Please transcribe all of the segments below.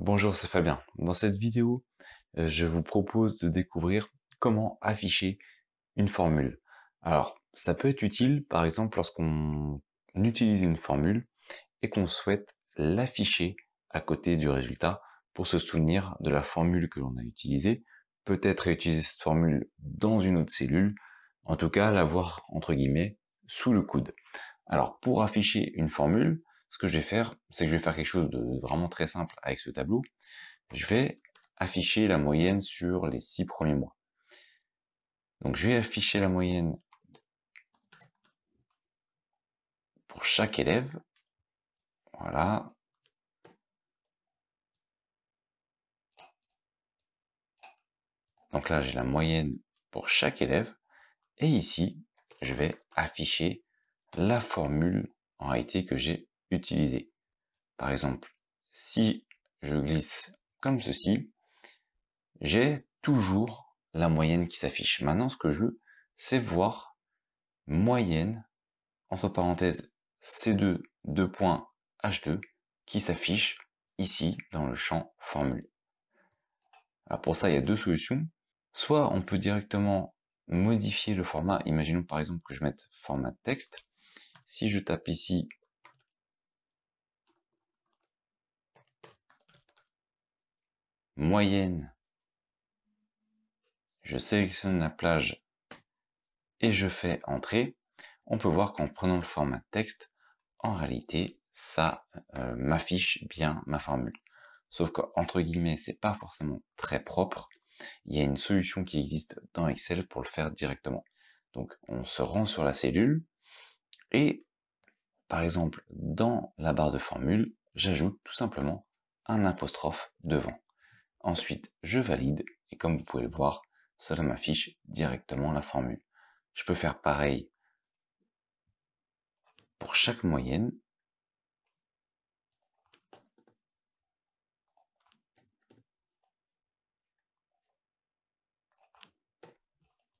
Bonjour, c'est Fabien. Dans cette vidéo, je vous propose de découvrir comment afficher une formule. Alors, ça peut être utile, par exemple, lorsqu'on utilise une formule et qu'on souhaite l'afficher à côté du résultat pour se souvenir de la formule que l'on a utilisée, peut-être utiliser cette formule dans une autre cellule, en tout cas l'avoir, entre guillemets, sous le coude. Alors, pour afficher une formule, ce que je vais faire, c'est que je vais faire quelque chose de vraiment très simple avec ce tableau. Je vais afficher la moyenne sur les 6 premiers mois. Donc, je vais afficher la moyenne pour chaque élève. Voilà. Donc là, j'ai la moyenne pour chaque élève. Et ici, je vais afficher la formule en réalité que j'ai utilisée. Par exemple, si je glisse comme ceci, j'ai toujours la moyenne qui s'affiche. Maintenant, ce que je veux, c'est voir moyenne, entre parenthèses, C2, 2 points, H2, qui s'affiche ici dans le champ formule. Alors pour ça, il y a deux solutions. Soit on peut directement modifier le format. Imaginons par exemple que je mette format texte. Si je tape ici moyenne, je sélectionne la plage et je fais entrer, on peut voir qu'en prenant le format texte, en réalité, ça m'affiche bien ma formule. Sauf qu'entre guillemets, c'est pas forcément très propre. Il y a une solution qui existe dans Excel pour le faire directement. Donc, on se rend sur la cellule et, par exemple, dans la barre de formule, j'ajoute tout simplement un apostrophe devant. Ensuite, je valide et comme vous pouvez le voir, cela m'affiche directement la formule. Je peux faire pareil pour chaque moyenne.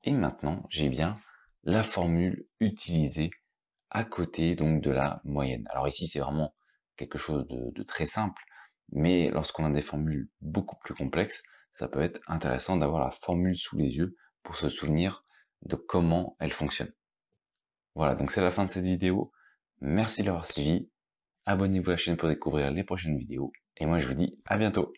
Et maintenant, j'ai bien la formule utilisée à côté donc de la moyenne. Alors ici, c'est vraiment quelque chose de très simple, mais lorsqu'on a des formules beaucoup plus complexes, ça peut être intéressant d'avoir la formule sous les yeux pour se souvenir de comment elle fonctionne. Voilà, donc c'est la fin de cette vidéo. Merci de l'avoir suivi. Abonnez-vous à la chaîne pour découvrir les prochaines vidéos. Et moi, je vous dis à bientôt.